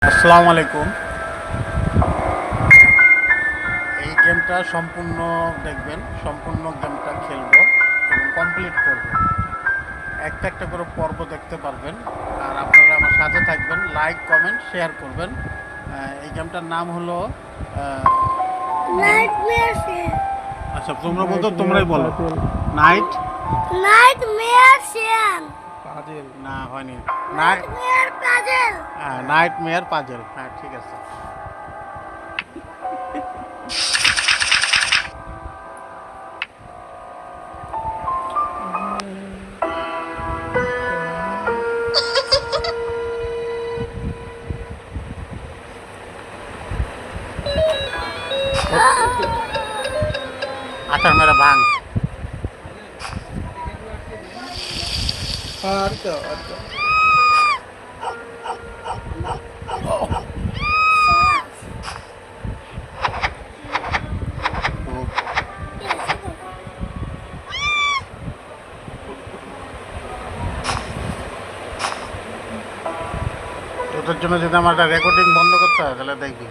আসসালামু আলাইকুম। এই গেমটা সম্পূর্ণ দেখবেন, সম্পূর্ণ গেমটা খেলবো এবং কমপ্লিট করব। একটা একটা করে পর্ব দেখতে পারবেন। আর আপনারা আমার সাথে থাকবেন, লাইক কমেন্ট শেয়ার করবেন। এই গেমটার নাম হলো আচ্ছা, তোমরা বলতো, তোমরাই বলো। Night puzzle. না হয়নি। Nightmare puzzle. হ্যাঁ, নাইট মেয়ার পাজেল। হ্যাঁ, ঠিক আছে। আচার মেরা ভাঙ। আর তো আর তো ওটার জন্য যদি আমার একটা রেকর্ডিং বন্ধ করতে হয় তাহলে দেখবি।